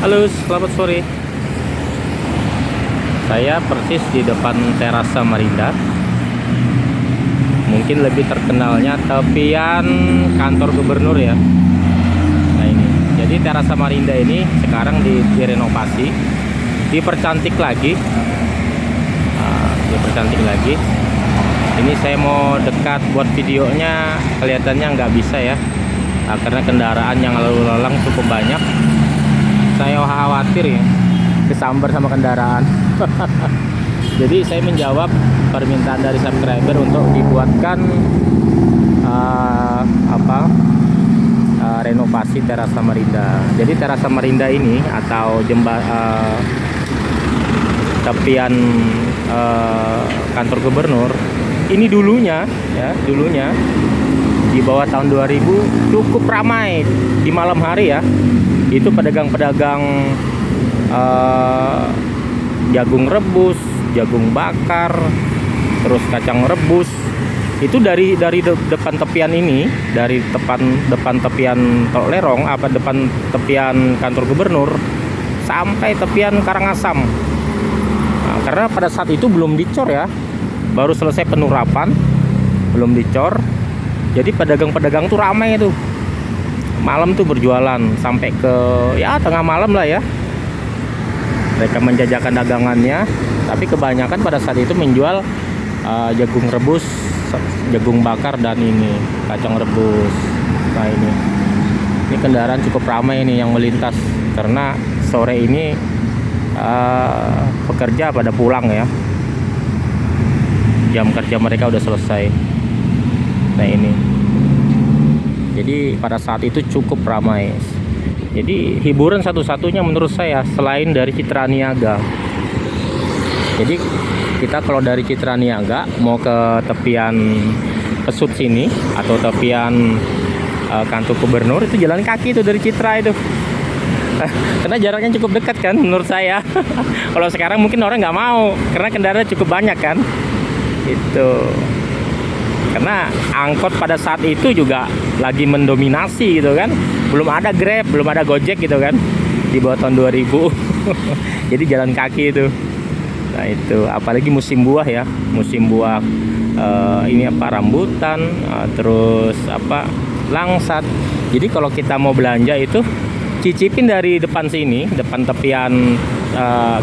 Halo, selamat sore. Saya persis di depan Teras Samarinda. Mungkin lebih terkenalnya tepian kantor gubernur ya. Nah ini, jadi Teras Samarinda ini sekarang direnovasi, dipercantik lagi. Dipercantik lagi. Ini saya mau dekat buat videonya, kelihatannya nggak bisa ya, karena kendaraan yang lalu lalang cukup banyak. Saya khawatir ya kesambar sama kendaraan. Jadi saya menjawab permintaan dari subscriber untuk dibuatkan renovasi Teras Samarinda. Jadi Teras Samarinda ini atau tepian kantor gubernur ini dulunya di bawah tahun 2000 cukup ramai di malam hari ya. Itu pedagang-pedagang jagung rebus, jagung bakar, terus kacang rebus. Itu dari depan tepian ini, dari depan tepian Tol Lerong, depan tepian kantor gubernur sampai tepian Karangasem. Nah, karena pada saat itu belum dicor ya, baru selesai penurapan, belum dicor. Jadi pedagang-pedagang tuh ramai itu. Malam tuh berjualan sampai ke ya tengah malam lah ya. Mereka menjajakan dagangannya, tapi kebanyakan pada saat itu menjual jagung rebus, jagung bakar, dan ini kacang rebus. Nah ini kendaraan cukup ramai ini yang melintas karena sore ini pekerja pada pulang ya. Jam kerja mereka udah selesai. Nah ini. Jadi pada saat itu cukup ramai. Jadi hiburan satu-satunya menurut saya selain dari Citra Niaga. Jadi kita kalau dari Citra Niaga mau ke tepian Pesut sini atau tepian kantor gubernur itu jalan kaki itu dari Citra itu. Karena jaraknya cukup dekat kan menurut saya. Kalau sekarang mungkin orang nggak mau karena kendaraan cukup banyak kan. Itu. Karena angkot pada saat itu juga lagi mendominasi gitu kan. Belum ada Grab, belum ada Gojek gitu kan. Di bawah tahun 2000. Jadi jalan kaki itu. Nah itu, apalagi musim buah ya. Musim buah ini rambutan, terus langsat. Jadi kalau kita mau belanja itu cicipin dari depan sini, depan tepian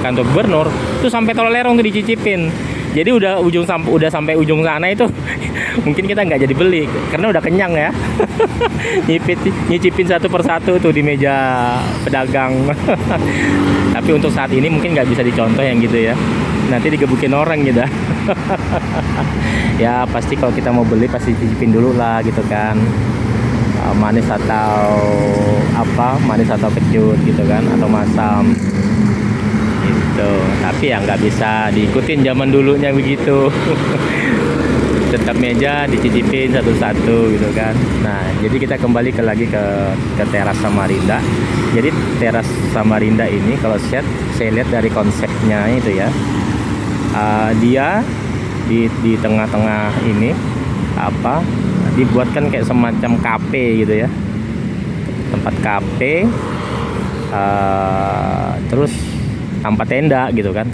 kantor gubernur, itu sampai Tol Lerong tuh dicicipin. Jadi udah sampai ujung sana itu mungkin kita nggak jadi beli karena udah kenyang ya. Nyicipin satu persatu tuh di meja pedagang. Tapi untuk saat ini mungkin nggak bisa dicontoh yang gitu ya. Nanti digebukin orang gitu. Ya pasti kalau kita mau beli pasti cicipin dulu lah gitu kan. Manis atau kecut gitu kan, atau masam. Tapi ya nggak bisa diikutin zaman dulunya begitu. Tetap meja dicicipin satu-satu gitu kan. Nah jadi kita kembali lagi ke Teras Samarinda. Jadi Teras Samarinda ini kalau saya lihat dari konsepnya itu ya, dia di tengah-tengah ini dibuatkan kayak semacam kafe gitu ya, tempat kafe, terus tanpa tenda gitu kan.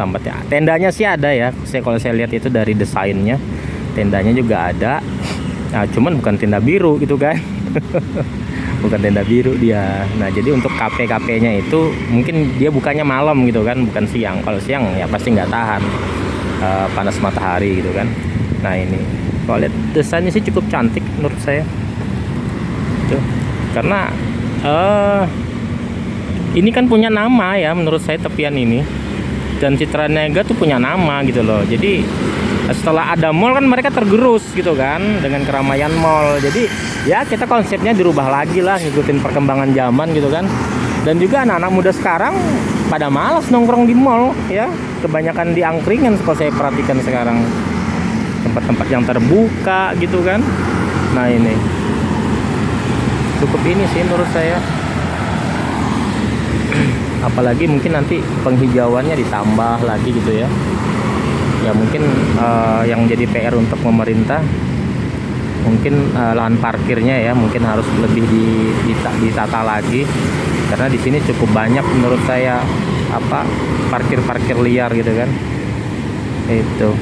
Tendanya sih ada ya, kalau saya lihat itu dari desainnya tendanya juga ada. Nah cuman bukan tenda biru gitu kan. Bukan tenda biru dia. Nah jadi untuk kafe-kafenya itu mungkin dia bukanya malam gitu kan, bukan siang. Kalau siang ya pasti nggak tahan panas matahari gitu kan. Nah ini kalau lihat desainnya sih cukup cantik menurut saya tuh. Karena ini kan punya nama ya menurut saya tepian ini, dan Citra Niaga tuh punya nama gitu loh. Jadi setelah ada mall kan mereka tergerus gitu kan dengan keramaian mall. Jadi ya kita konsepnya dirubah lagi lah, ngikutin perkembangan zaman gitu kan. Dan juga anak-anak muda sekarang pada malas nongkrong di mall ya, kebanyakan di angkringan kalau saya perhatikan sekarang, tempat-tempat yang terbuka gitu kan. Nah ini cukup ini sih menurut saya. Apalagi mungkin nanti penghijauannya ditambah lagi gitu ya. Ya mungkin yang jadi PR untuk pemerintah mungkin lahan parkirnya ya mungkin harus lebih ditata lagi, karena di sini cukup banyak menurut saya apa parkir liar gitu kan. Itu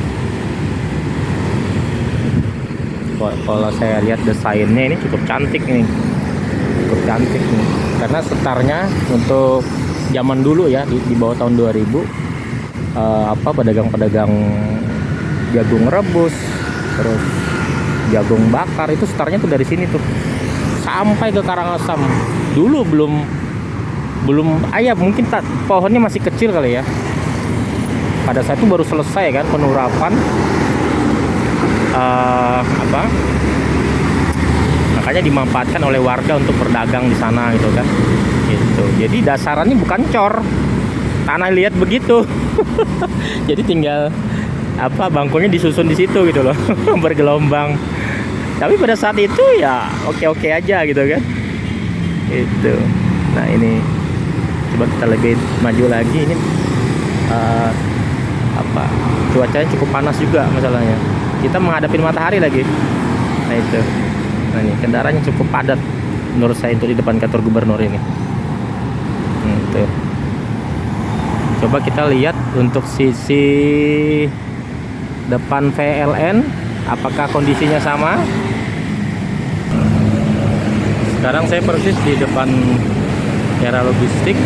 kalau saya lihat desainnya ini cukup cantik nih, karena setarnya untuk zaman dulu ya di bawah tahun 2000 pedagang-pedagang jagung rebus terus jagung bakar itu setarnya tuh dari sini tuh sampai ke Karangasem. Dulu belum mungkin pohonnya masih kecil kali ya. Pada saat itu baru selesai kan penurapan makanya dimanfaatkan oleh warga untuk berdagang di sana gitu kan. Gitu. Jadi dasarannya bukan cor, tanah liat begitu. Jadi tinggal bangkunya disusun di situ gitu loh. Bergelombang. Tapi pada saat itu ya oke aja gitu kan. Itu. Nah, ini coba kita lebih maju lagi. Ini cuacanya cukup panas juga masalahnya. Kita menghadapi matahari lagi. Nah, itu. Nah, ini kendaraannya cukup padat menurut saya itu di depan kantor gubernur ini. Itu. Coba kita lihat untuk sisi depan PLN apakah kondisinya sama. Sekarang saya persis di depan era logistik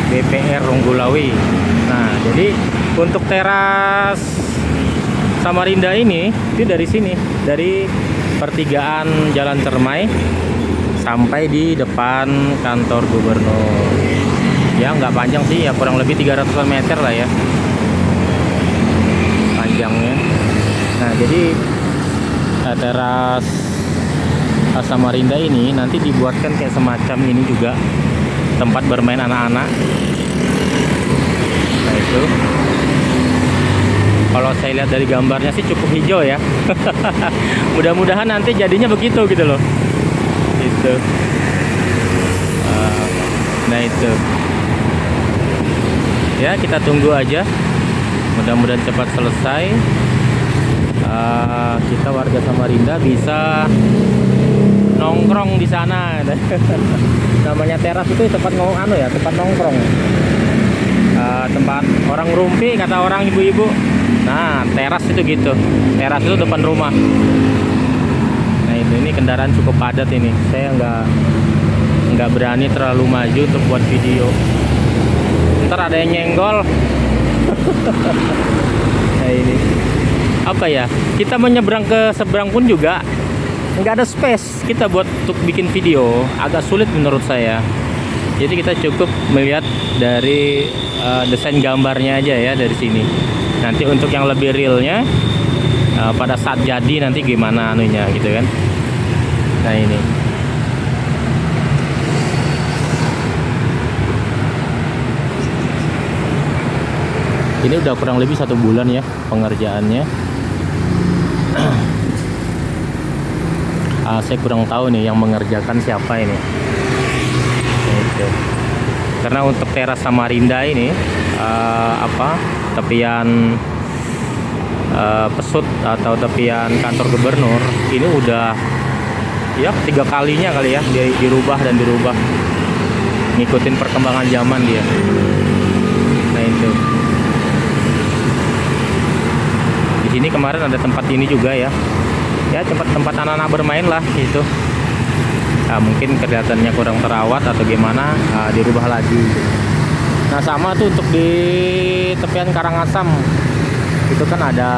BPR Ronggolawe. Nah, jadi untuk teras Samarinda ini itu dari sini, dari pertigaan Jalan Cermai sampai di depan kantor gubernur. Ya nggak panjang sih, ya kurang lebih 300 meter lah ya panjangnya. Nah, jadi teras Samarinda ini nanti dibuatkan kayak semacam ini juga tempat bermain anak-anak. Nah, itu kalau saya lihat dari gambarnya sih cukup hijau ya. Mudah-mudahan nanti jadinya begitu gitu loh. Itu nah itu ya, kita tunggu aja, mudah-mudahan cepat selesai. Kita warga Samarinda bisa nongkrong di sana. Namanya teras itu tempat tempat nongkrong, tempat orang rumpi kata orang ibu-ibu. Nah, teras itu gitu, teras itu depan rumah. Nah, ini kendaraan cukup padat ini. Saya nggak berani terlalu maju untuk buat video, ntar ada yang nyenggol. Nah, ini kita menyeberang ke seberang pun juga nggak ada space kita buat untuk bikin video, agak sulit menurut saya. Jadi kita cukup melihat dari desain gambarnya aja ya dari sini. Nanti untuk yang lebih realnya pada saat jadi nanti gimana anunya gitu kan. Nah, ini udah kurang lebih 1 bulan ya pengerjaannya. Saya kurang tahu nih yang mengerjakan siapa ini. Gitu. Karena untuk teras Samarinda ini tepian pesut atau tepian kantor gubernur ini udah ya 3 kalinya kali ya dia dirubah ngikutin perkembangan zaman dia. Nah, itu di sini kemarin ada tempat ini juga ya tempat anak-anak bermain lah itu. Mungkin kelihatannya kurang terawat atau gimana, dirubah lagi. Nah, sama tuh untuk di tepian Karangasem itu kan ada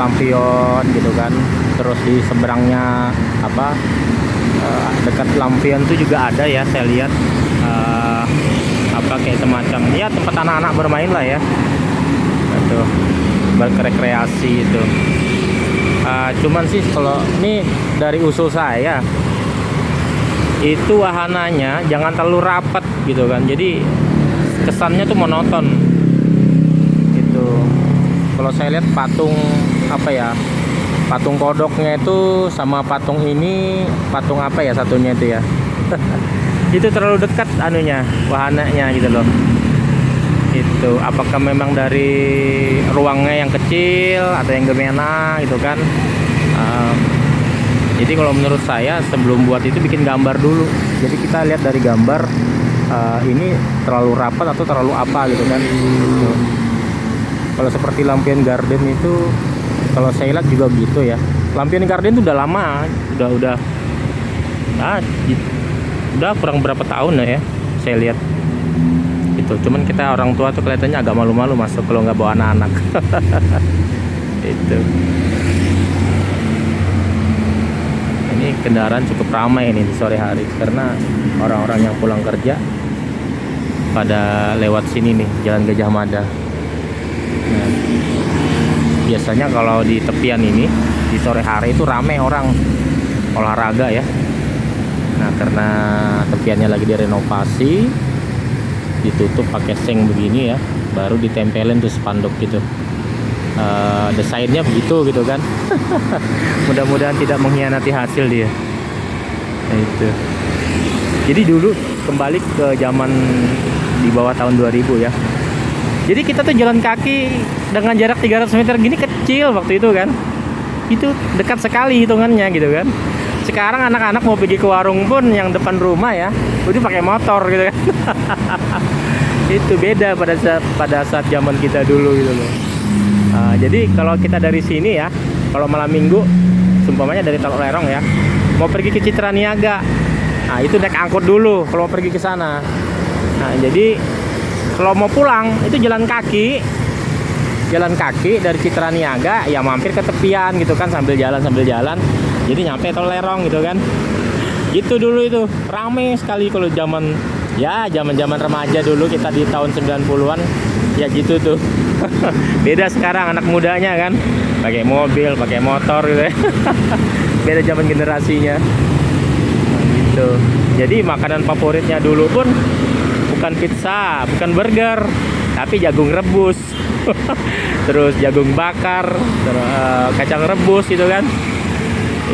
lampion gitu kan. Terus di seberangnya dekat lampion itu juga ada ya, saya lihat kayak semacam ya tempat anak-anak bermain lah ya. Itu berrekreasi itu. Cuman sih kalau ini dari usul saya itu wahananya jangan terlalu rapat gitu kan, jadi kesannya tuh monoton gitu. Kalau saya lihat patung patung kodoknya itu sama patung ini, patung satunya itu ya. Itu terlalu dekat wahananya gitu loh. Itu Itu apakah memang dari ruangnya yang kecil atau yang gemena gitu kan. Jadi kalau menurut saya sebelum buat itu bikin gambar dulu. Jadi kita lihat dari gambar ini terlalu rapat atau terlalu apa gitu kan. Kalau seperti lampion garden itu, kalau saya lihat juga gitu ya. Lampion garden itu udah lama, udah kurang berapa tahun ya saya lihat. Itu cuman kita orang tua tuh kelihatannya agak malu-malu masuk kalau nggak bawa anak-anak. Itu. Ini kendaraan cukup ramai ini di sore hari karena orang-orang yang pulang kerja pada lewat sini nih, Jalan Gajah Mada. Nah, biasanya kalau di tepian ini di sore hari itu ramai orang olahraga ya. Nah, karena tepiannya lagi direnovasi, ditutup pakai seng begini ya, baru ditempelin tuh spanduk gitu. Desainnya begitu gitu kan. Mudah-mudahan tidak mengkhianati hasil dia. Nah, itu. Jadi dulu kembali ke zaman di bawah tahun 2000 ya. Jadi kita tuh jalan kaki dengan jarak 300 meter gini kecil waktu itu kan. Itu dekat sekali hitungannya gitu kan. Sekarang anak-anak mau pergi ke warung pun yang depan rumah ya, itu pakai motor gitu kan. Itu beda pada saat zaman kita dulu gitu loh. Jadi kalau kita dari sini ya, kalau malam minggu, seumpamanya dari Teluk Lerong ya, mau pergi ke Citra Niaga, nah itu naik angkot dulu kalau mau pergi ke sana. Nah jadi kalau mau pulang itu jalan kaki dari Citra Niaga ya, mampir ke tepian gitu kan sambil jalan, jadi nyampe Teluk Lerong gitu kan. Gitu dulu itu rame sekali kalau zaman remaja dulu kita di tahun 90-an ya gitu tuh. Beda sekarang anak mudanya kan pakai mobil, pakai motor gitu ya. Beda zaman generasinya. Nah, gitu. Jadi makanan favoritnya dulu pun bukan pizza, bukan burger, tapi jagung rebus. Terus jagung bakar, terus, kacang rebus gitu kan.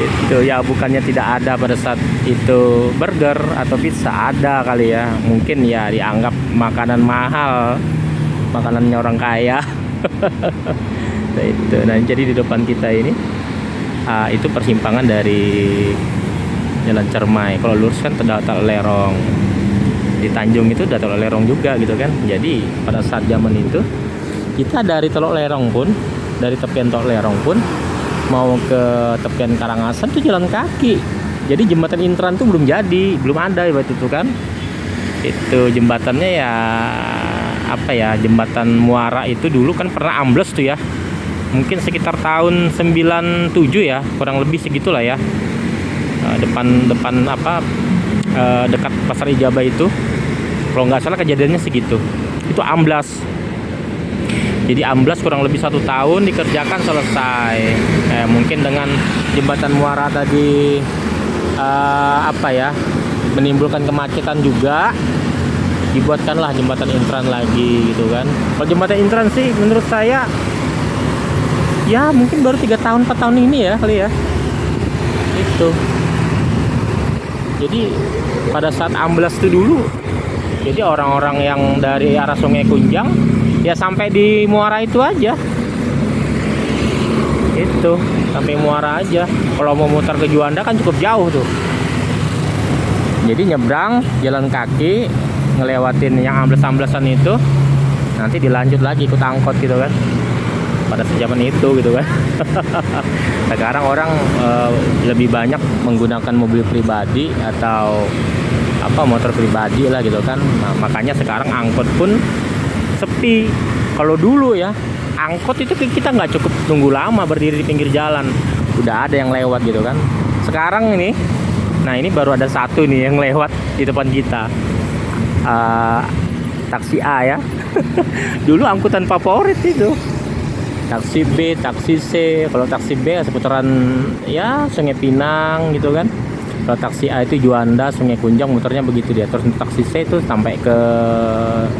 Itu ya, bukannya tidak ada pada saat itu burger atau pizza, ada kali ya. Mungkin ya dianggap makanan mahal, makanannya orang kaya. Nah, itu. Nah, jadi di depan kita ini itu persimpangan dari Jalan Cermai. Kalau lurus kan Teluk Lerong. Di Tanjung itu udah Teluk Lerong juga gitu kan. Jadi pada saat zaman itu kita dari Teluk Lerong pun, dari tepian Teluk Lerong pun mau ke tepian Karangasem tuh jalan kaki. Jadi jembatan Intran tuh belum ada waktu itu kan. Itu jembatannya ya apa ya, jembatan Muara itu dulu kan pernah ambles tuh ya. Mungkin sekitar tahun 97 ya, kurang lebih segitulah ya. Depan apa dekat Pasar Ijabah itu. Kalau nggak salah kejadiannya segitu. Itu amblas. Jadi amblas kurang lebih 1 tahun dikerjakan selesai. Mungkin dengan jembatan Muara tadi apa ya, menimbulkan kemacetan juga, dibuatkanlah jembatan Intran lagi gitu kan. Kalau jembatan Intran sih menurut saya ya mungkin baru 3 tahun 4 tahun ini ya kali ya. Itu. Jadi pada saat amblas itu dulu, jadi orang-orang yang dari arah Sungai Kunjang ya sampai di Muara itu aja. Itu sampai Muara aja. Kalau mau mutar ke Juanda kan cukup jauh tuh. Jadi nyebrang jalan kaki, ngelewatin yang amblas-amblasan itu, nanti dilanjut lagi ikut angkot gitu kan. Pada zaman itu gitu kan. Sekarang orang lebih banyak menggunakan mobil pribadi atau apa, motor pribadi lah gitu kan. Nah, makanya sekarang angkot pun sepi. Kalau dulu ya angkot itu kita nggak cukup tunggu lama berdiri di pinggir jalan, udah ada yang lewat gitu kan. Sekarang ini, nah ini baru ada satu nih yang lewat di depan kita, taksi A ya. Dulu angkutan favorit itu, taksi B, taksi C. Kalau taksi B seputaran ya Sungai Pinang gitu kan. Kalau taksi A itu Juanda, Sungai Kunjang, muternya begitu dia. Terus taksi C itu sampai ke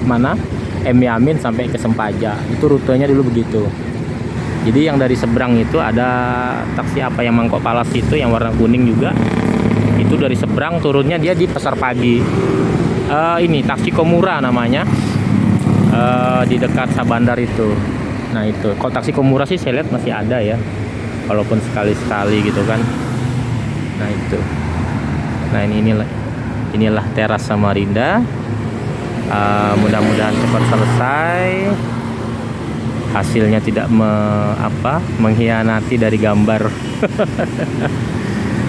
mana? M Yamin sampai ke Sempaja. Itu rutenya dulu begitu. Jadi yang dari seberang itu ada taksi apa yang mangkok palas itu yang warna kuning juga. Itu dari seberang turunnya dia di Pasar Pagi. Ini taksi Komura namanya. di dekat Sabandar itu. Nah itu, kalau taksi Komura sih saya lihat masih ada ya, walaupun sekali-sekali gitu kan. Nah itu, nah inilah teras Samarinda. Mudah-mudahan cepat selesai, hasilnya tidak mengkhianati dari gambar.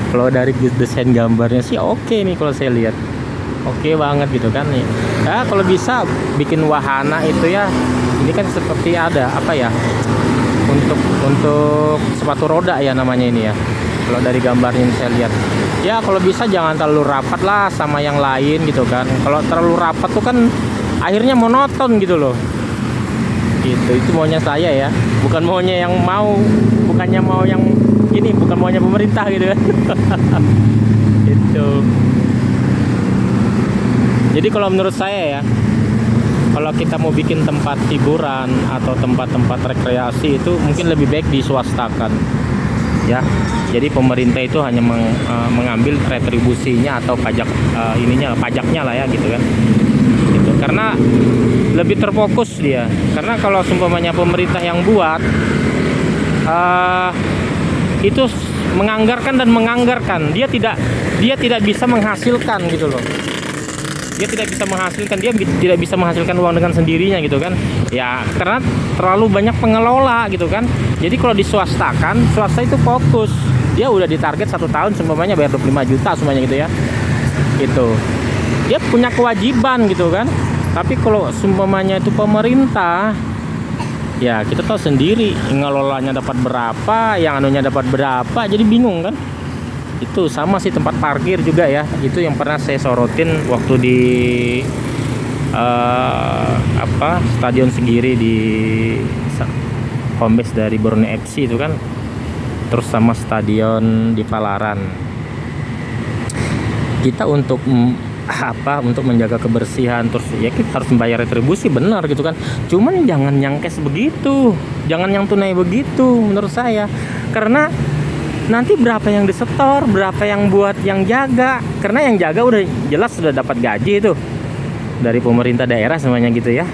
Kalau dari desain gambarnya sih oke nih, kalau saya lihat oke banget gitu kan nih. Ya kalau bisa bikin wahana itu ya, ini kan seperti ada apa ya, untuk sepatu roda ya namanya ini ya. Kalau dari gambarnya yang saya lihat ya, kalau bisa jangan terlalu rapat lah sama yang lain gitu kan. Kalau terlalu rapat tuh kan akhirnya monoton gitu loh. Itu maunya saya ya, bukan maunya yang bukannya mau yang ini, bukan maunya pemerintah gitu kan. Itu. Jadi kalau menurut saya ya, kalau kita mau bikin tempat hiburan atau tempat-tempat rekreasi itu mungkin lebih baik diswastakan ya. Jadi pemerintah itu hanya mengambil retribusinya atau pajaknya lah ya gitu kan. Gitu. Karena lebih terfokus dia. Karena kalau seumpamanya pemerintah yang buat itu menganggarkan, dia tidak bisa menghasilkan gitu loh. Dia tidak bisa menghasilkan uang dengan sendirinya gitu kan ya, karena terlalu banyak pengelola gitu kan. Jadi kalau diswastakan, swasta itu fokus, dia udah ditarget 1 tahun seumpamanya bayar 25 juta semuanya gitu ya, itu dia punya kewajiban gitu kan. Tapi kalau seumpamanya itu pemerintah ya, kita tahu sendiri ngelolanya dapat berapa, yang anunya dapat berapa, jadi bingung kan. Itu sama sih tempat parkir juga ya, itu yang pernah saya sorotin waktu di Stadion Segiri di home base dari Borneo FC itu kan, terus sama stadion di Palaran. Kita untuk menjaga kebersihan, terus ya kita harus membayar retribusi, benar gitu kan. Cuman jangan yang cash begitu, jangan yang tunai begitu menurut saya. Karena nanti berapa yang disetor, berapa yang buat yang jaga. Karena yang jaga udah jelas sudah dapat gaji itu dari pemerintah daerah semuanya gitu ya.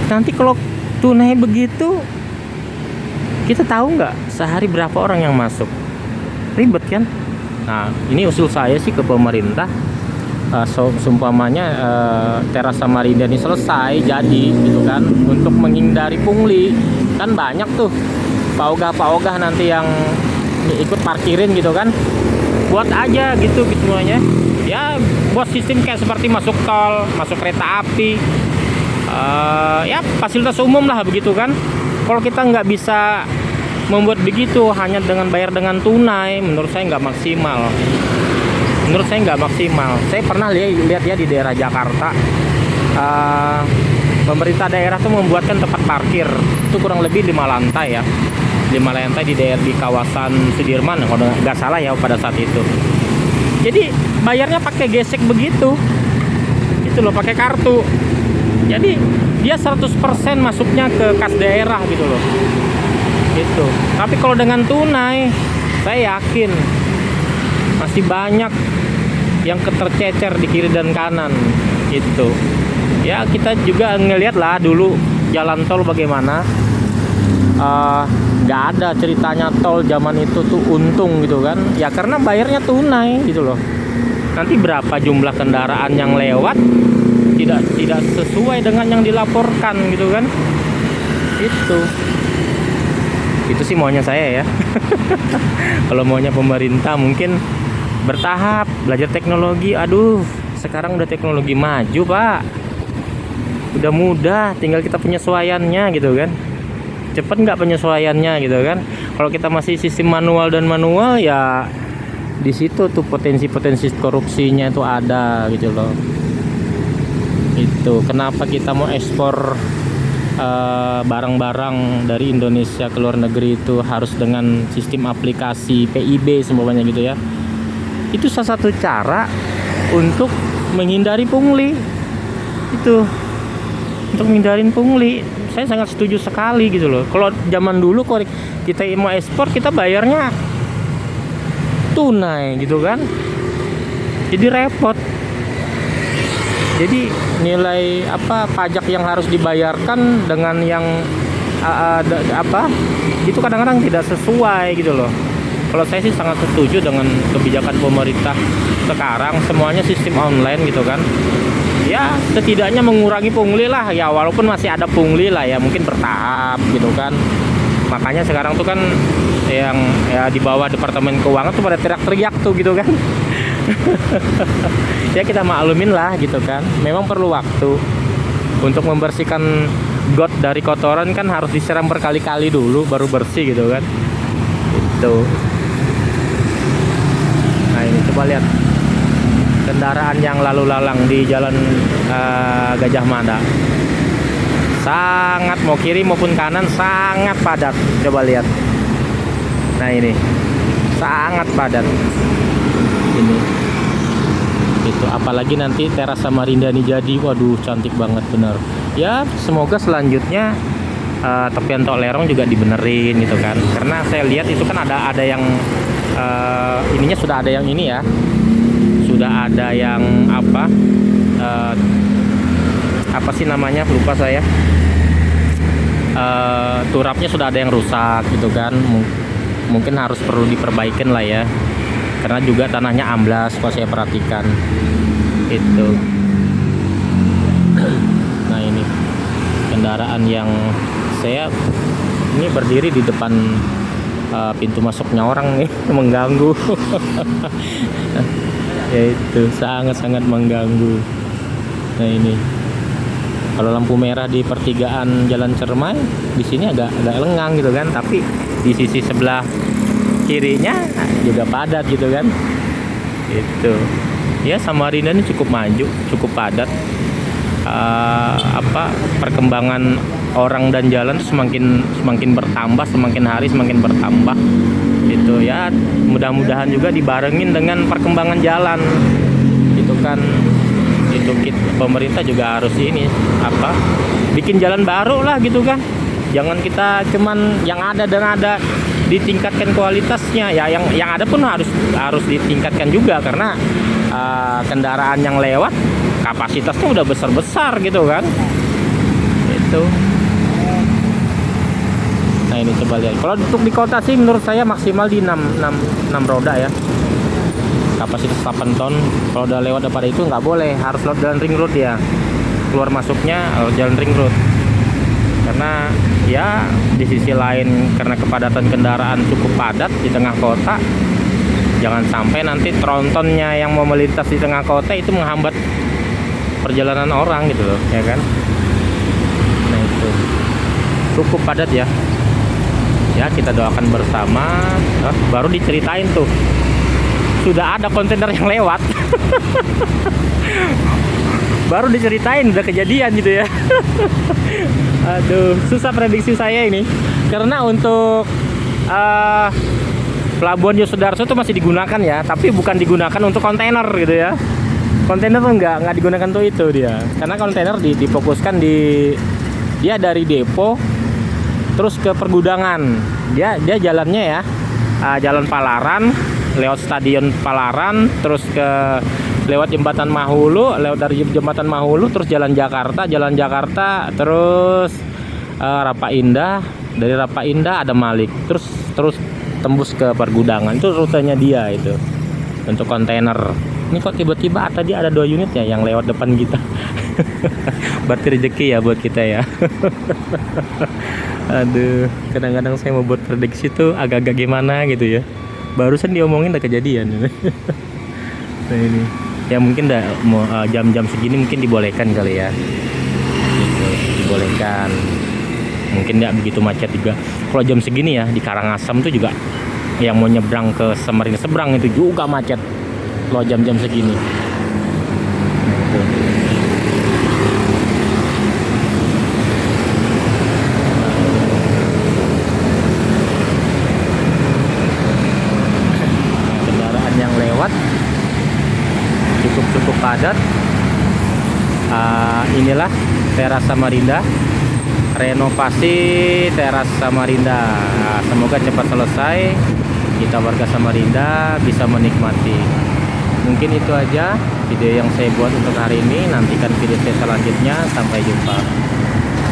Nanti kalau tunai begitu, kita tahu nggak sehari berapa orang yang masuk? Ribet kan? Nah ini usul saya sih ke pemerintah, seumpamanya teras Samarinda ini selesai jadi gitu kan, untuk menghindari pungli. Kan banyak tuh paogah nanti yang ikut parkirin gitu kan, buat aja gitu semuanya ya, buat sistem kayak seperti masuk tol, masuk kereta api, ya fasilitas umum lah begitu kan. Kalau kita nggak bisa membuat begitu hanya dengan bayar dengan tunai, menurut saya nggak maksimal. Saya pernah lihat ya di daerah Jakarta, pemerintah daerah tuh membuatkan tempat parkir itu kurang lebih 5 lantai ya, 5 lantai di kawasan Sudirman kalau nggak salah ya pada saat itu. Jadi bayarnya pakai gesek begitu, itu loh, pakai kartu. Jadi dia 100% masuknya ke kas daerah gitu loh. Gitu. Tapi kalau dengan tunai, saya yakin masih banyak yang tercecer di kiri dan kanan itu. Ya kita juga ngelihat lah dulu jalan tol bagaimana, nggak ada ceritanya tol zaman itu tuh untung gitu kan ya, karena bayarnya tunai gitu loh. Nanti berapa jumlah kendaraan yang lewat tidak sesuai dengan yang dilaporkan gitu kan. Itu sih maunya saya ya. Kalau maunya pemerintah mungkin bertahap belajar teknologi. Aduh, sekarang udah teknologi maju pak, udah mudah, tinggal kita penyesuaiannya gitu kan. Cepet nggak penyesuaiannya gitu kan. Kalau kita masih sistem manual ya di situ tuh potensi korupsinya itu ada gitu loh. Itu kenapa kita mau ekspor barang-barang dari Indonesia ke luar negeri itu harus dengan sistem aplikasi PIB semuanya gitu ya. Itu salah satu cara untuk menghindari pungli. Itu untuk menghindarin pungli, saya sangat setuju sekali gitu loh. Kalau zaman dulu kalau kita mau ekspor, kita bayarnya tunai gitu kan, jadi repot. Jadi nilai apa pajak yang harus dibayarkan dengan yang itu kadang-kadang tidak sesuai gitu loh. Kalau saya sih sangat setuju dengan kebijakan pemerintah sekarang, semuanya sistem online gitu kan. Ya setidaknya mengurangi pungli lah ya, walaupun masih ada pungli lah ya, mungkin bertahap gitu kan. Makanya sekarang tuh kan yang ya di bawah Departemen Keuangan tuh pada teriak-teriak tuh gitu kan. Ya kita maklumin lah gitu kan. Memang perlu waktu untuk membersihkan got dari kotoran, kan harus disiram berkali-kali dulu baru bersih gitu kan. Itu. Nah ini coba lihat kendaraan yang lalu lalang di jalan Gajah Mada. Sangat, mau kiri maupun kanan sangat padat. Coba lihat. Nah ini sangat padat. Ini itu apalagi nanti teras Samarinda ini jadi, waduh cantik banget bener ya. Semoga selanjutnya tepian Tok Lerong juga dibenerin gitu kan, karena saya lihat itu kan ada yang ininya sudah ada yang ini ya, sudah ada yang apa sih namanya, lupa saya. Turapnya sudah ada yang rusak gitu kan, mungkin harus perlu diperbaikin lah ya, karena juga tanahnya amblas kalau saya perhatikan itu. Nah ini kendaraan yang saya ini berdiri di depan pintu masuknya orang nih, mengganggu. Ya itu sangat-sangat mengganggu. Nah ini kalau lampu merah di pertigaan Jalan Cermai di sini agak lengang gitu kan, tapi di sisi sebelah kirinya juga padat gitu kan. Itu ya, Samarinda ini cukup maju, cukup padat. Perkembangan orang dan jalan semakin bertambah, semakin hari semakin bertambah. Itu ya, mudah-mudahan juga dibarengin dengan perkembangan jalan. Itu kan pemerintah juga harus ini bikin jalan baru lah gitu kan. Jangan kita cuman yang ada dan ada, ditingkatkan kualitasnya ya, yang ada pun harus ditingkatkan juga, karena kendaraan yang lewat kapasitasnya udah besar gitu kan. Itu. Nah ini coba lihat, kalau untuk di kota sih menurut saya maksimal di 6 roda ya, kapasitas 8 ton. Kalau udah lewat daripada itu nggak boleh, harus lewat jalan ring road ya, keluar masuknya harus jalan ring road. Karena ya di sisi lain, karena kepadatan kendaraan cukup padat di tengah kota, jangan sampai nanti trontonnya yang mau melintas di tengah kota itu menghambat perjalanan orang gitu loh ya kan. Nah itu cukup padat ya. Ya kita doakan bersama. Baru diceritain tuh, sudah ada kontainer yang lewat. Baru diceritain udah kejadian gitu ya. Aduh, susah prediksi saya ini, karena untuk Pelabuhan Yosudarso itu masih digunakan ya, tapi bukan digunakan untuk kontainer gitu ya. Kontainer tuh nggak digunakan tuh itu dia, karena kontainer difokuskan dia dari depo terus ke pergudangan. Dia jalannya ya, jalan Palaran, lewat stadion Palaran, terus lewat jembatan Mahulu, lewat dari jembatan Mahulu terus jalan Jakarta terus Rapa Indah, dari Rapa Indah ada Malik, terus tembus ke pergudangan. Itu rutenya dia itu untuk kontainer. Ini kok tiba-tiba tadi ada 2 unit ya yang lewat depan kita. Berarti rezeki ya buat kita ya. Aduh, kadang-kadang saya mau buat prediksi tuh agak-agak gimana gitu ya. Barusan diomongin udah kejadian. Nah ini ya, mungkin jam-jam segini mungkin dibolehkan kali ya gitu, dibolehkan, mungkin nggak begitu macet juga. Kalau jam segini ya di Karangasem tuh juga yang mau nyebrang ke Samarinda seberang itu juga macet kalau jam-jam segini. Kendaraan yang lewat cukup padat. Inilah teras Samarinda, renovasi teras Samarinda. Semoga cepat selesai, kita warga Samarinda bisa menikmati. Mungkin itu aja video yang saya buat untuk hari ini. Nantikan video saya selanjutnya. Sampai jumpa.